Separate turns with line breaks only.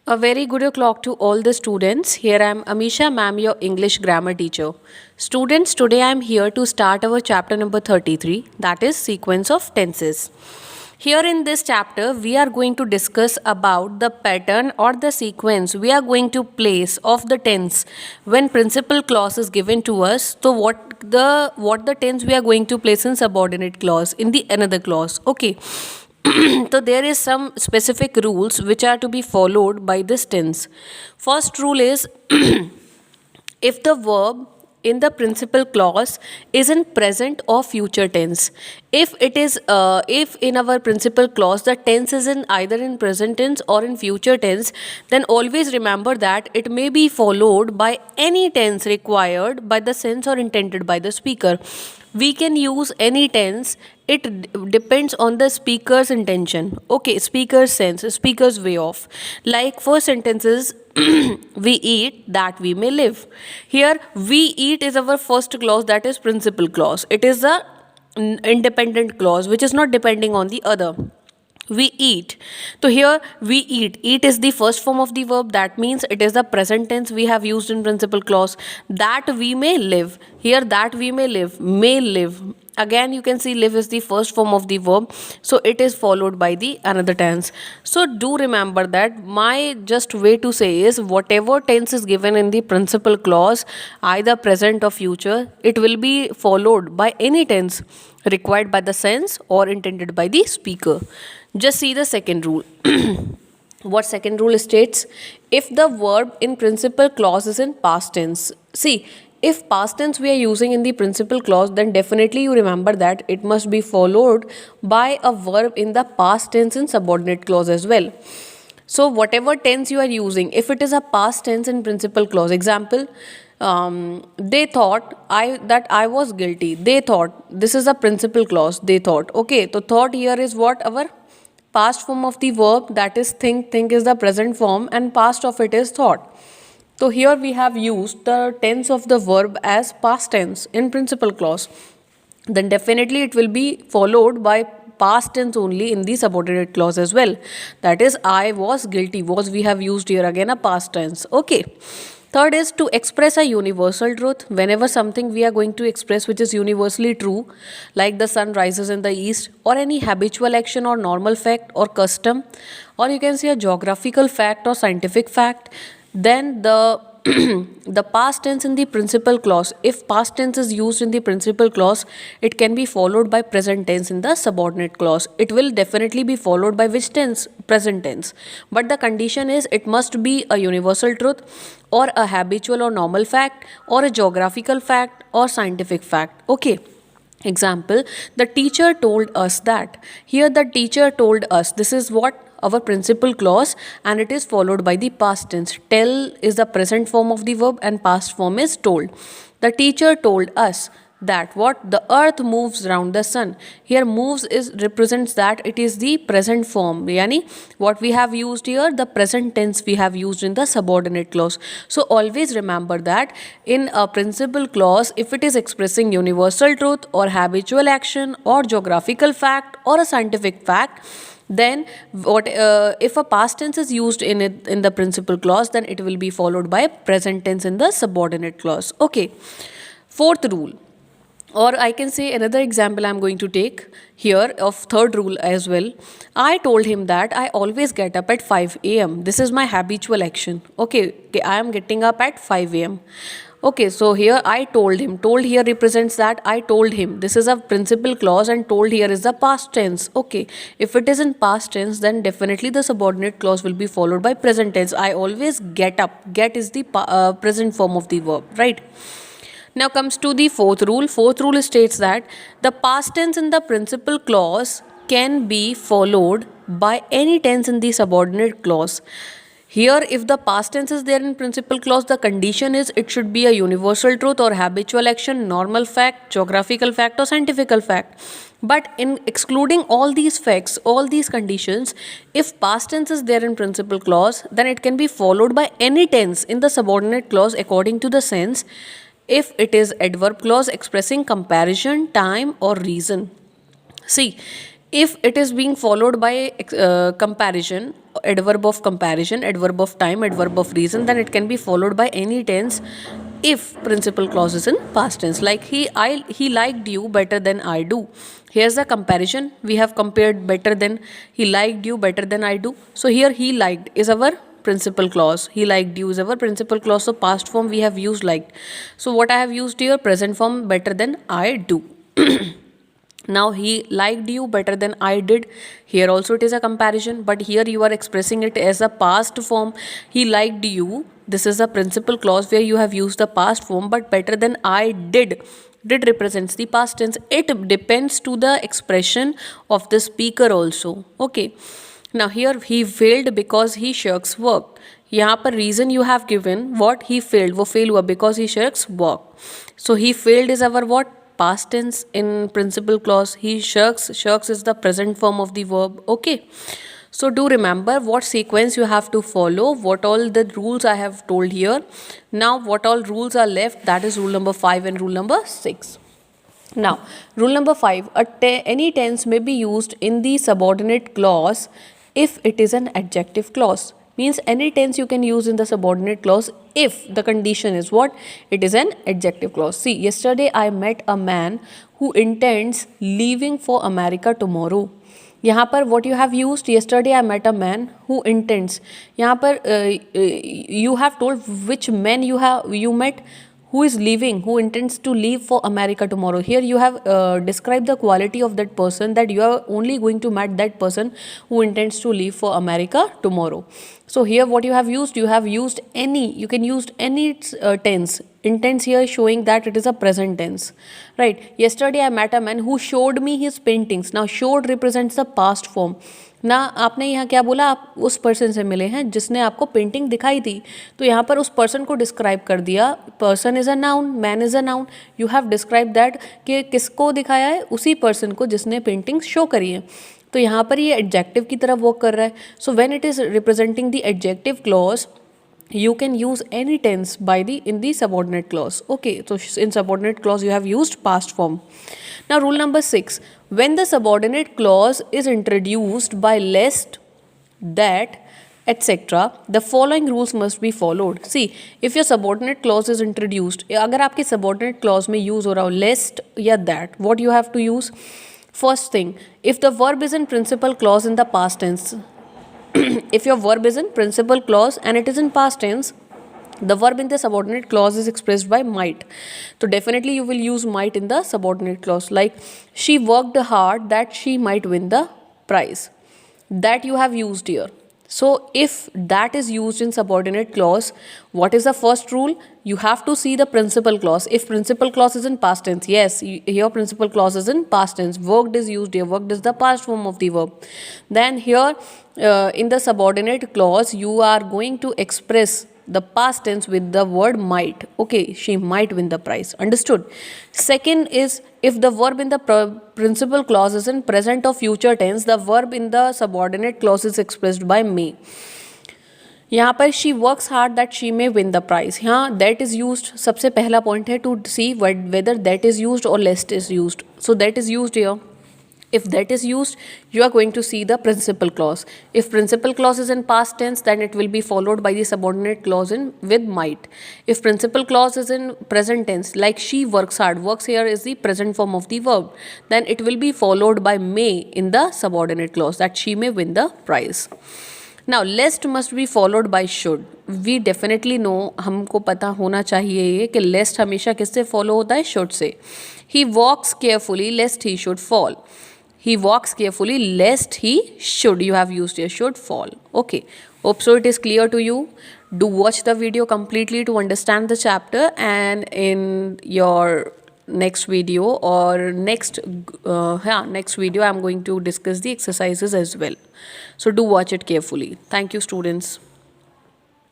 A very good o'clock to all the students. Here I am Amisha ma'am, your English grammar teacher. Students, today I am here to start our chapter number 33, that is sequence of tenses. Here in this chapter, we are going to discuss about the pattern or the sequence we are going to place of the tense when principal clause is given to us. So what the tense we are going to place in subordinate clause in the another clause. Okay. So there is some specific rules which are to be followed by this tense. First rule is if the verb in the principal clause is in present or future tense. If in our principal clause the tense is in either in present tense or in future tense, then always remember that it may be followed by any tense required by the sense or intended by the speaker. We can use any tense. It depends on the speaker's intention. Okay, speaker's sense, speaker's way of. Like first sentence is we eat that we may live. Here we eat is our first clause, that is principal clause. It is a independent clause which is not depending on the other. We eat. So here we eat is the first form of the verb. That means it is the present tense we have used in principal clause. That we may live. Here that we may live. Again you can see live is the first form of the verb, so it is followed by the another tense. So do remember that my just way to say is whatever tense is given in the principal clause, either present or future, it will be followed by any tense required by the sense or intended by the speaker. Just see the second rule. What second rule states? If the verb in principal clause is in past tense. See, if past tense we are using in the principal clause, then definitely you remember that it must be followed by a verb in the past tense in subordinate clause as well. So whatever tense you are using, if it is a past tense in principal clause, example, they thought that I was guilty. They thought, this is a principal clause, they thought. Okay, so thought here is what? Our past form of the verb, that is think. Think is the present form and past of it is thought. So here we have used the tense of the verb as past tense in principal clause. Then definitely it will be followed by past tense only in the subordinate clause as well. That is I was guilty. Was we have used here again a past tense. Okay. Third is to express a universal truth. Whenever something we are going to express which is universally true, like the sun rises in the east, or any habitual action or normal fact or custom, or you can say a geographical fact or scientific fact, then the the past tense in the principal clause, if past tense is used in the principal clause, it can be followed by present tense in the subordinate clause. It will definitely be followed by which tense? Present tense. But the condition is it must be a universal truth or a habitual or normal fact or a geographical fact or scientific fact. Okay. Example, the teacher told us that. Here the teacher told us, this is what? Our principal clause, and it is followed by the past tense. Tell is the present form of the verb and past form is told. The teacher told us that what? The earth moves round the sun. Here moves is represents that it is the present form. Yani what we have used here, the present tense we have used in the subordinate clause. So always remember that in a principal clause, if it is expressing universal truth or habitual action or geographical fact or a scientific fact, then if a past tense is used in it in the principal clause, then it will be followed by present tense in the subordinate clause. Okay. Fourth rule, or I can say another example I'm going to take here of third rule as well. I told him that I always get up at 5 a.m. This is my habitual action. Okay, I am getting up at 5 a.m. Okay, so here I told him. Told here represents that I told him. This is a principal clause and told here is the past tense. Okay, if it is in past tense, then definitely the subordinate clause will be followed by present tense. I always get up. Get is the present form of the verb, right? Now comes to the fourth rule. Fourth rule states that the past tense in the principal clause can be followed by any tense in the subordinate clause. Here, if the past tense is there in principal clause, the condition is it should be a universal truth or habitual action, normal fact, geographical fact or scientific fact. But in excluding all these facts, all these conditions, if past tense is there in principal clause, then it can be followed by any tense in the subordinate clause according to the sense, if it is adverb clause expressing comparison, time or reason. See, if it is being followed by comparison adverb of comparison, adverb of time, adverb of reason, then it can be followed by any tense if principal clause is in past tense. Like he liked you better than I do. Here's the comparison. We have compared better than. He liked you better than I do. So here he liked is our principal clause. He liked you is our principal clause. So past form we have used liked. So what I have used here, present form, better than I do. Now he liked you better than I did. Here also it is a comparison, but here you are expressing it as a past form. He liked you. This is a principal clause where you have used the past form, but better than I did. Did represents the past tense. It depends to the expression of the speaker also. Okay. Now here he failed because he shirks work. यहाँ पर reason you have given what he failed, वो fail हुआ because he shirks work. So he failed is our what? Past tense in principal clause. He shirks is the present form of the verb. Okay, so do remember what sequence you have to follow, what all the rules I have told here. Now what all rules are left, that is rule number 5 and rule number 6. Now rule number 5, any tense may be used in the subordinate clause if it is an adjective clause. Means any tense you can use in the subordinate clause if the condition is what? It is an adjective clause. See, yesterday I met a man who intends leaving for America tomorrow. यहाँ पर what you have used, yesterday I met a man who intends. यहाँ पर you have told which man you met, who is leaving, who intends to leave for America tomorrow. Here you have described the quality of that person, that you are only going to meet that person who intends to leave for America tomorrow. So here what you have used any, you can use any tense. Intends here showing that it is a present tense, right? Yesterday I met a man who showed me his paintings. Now showed represents the past form. ना आपने यहाँ क्या बोला, आप उस person से मिले हैं जिसने आपको पेंटिंग दिखाई थी, तो यहाँ पर उस पर्सन को डिस्क्राइब कर दिया. Person is a noun, man is a noun. You have describe that कि किसको दिखाया है, उसी पर्सन को जिसने पेंटिंग शो करी है. तो यहाँ पर ये एडजेक्टिव की तरफ वर्क कर रहा है. So when it is representing the adjective clause, you can use any tense in the subordinate clause. Okay, so in subordinate clause you have used past form. Now rule number 6, when the subordinate clause is introduced by lest, that, etc., the following rules must be followed. See, if your subordinate clause is introduced, अगर आपके subordinate clause में use हो रहा हो lest या that, what you have to use? First thing, if the verb is in principal clause in the past tense, if your verb is in principal clause and it is in past tense, the verb in the subordinate clause is expressed by might. So definitely you will use might in the subordinate clause. Like she worked hard that she might win the prize. That you have used here. So if that is used in subordinate clause, what is the first rule? You have to see the principal clause. If principal clause is in past tense, yes, here principal clause is in past tense. Worked is used here. Worked is the past form of the verb. Then here in the subordinate clause, you are going to express the past tense with the word might. Okay, she might win the prize. Understood? Second is, if the verb in the principal clause is in present or future tense, the verb in the subordinate clause is expressed by may. यहाँ पर she works hard that she may win the prize. यहाँ that is used. सबसे पहला point है to see whether that is used or lest is used. So that is used here. If that is used, you are going to see the principal clause. If principal clause is in past tense, then it will be followed by the subordinate clause with might. If principal clause is in present tense, like she works hard, works here is the present form of the verb, then it will be followed by may in the subordinate clause, that she may win the prize. Now lest must be followed by should. We definitely know, हमको पता होना चाहिए ये कि lest हमेशा किससे follow होता है? should से. He walks carefully lest he should fall. He walks carefully lest he should. You have used here should fall. Okay. Hope so it is clear to you. Do watch the video completely to understand the chapter, and in your next video or next video I'm going to discuss the exercises as well. So do watch it carefully. Thank you, students.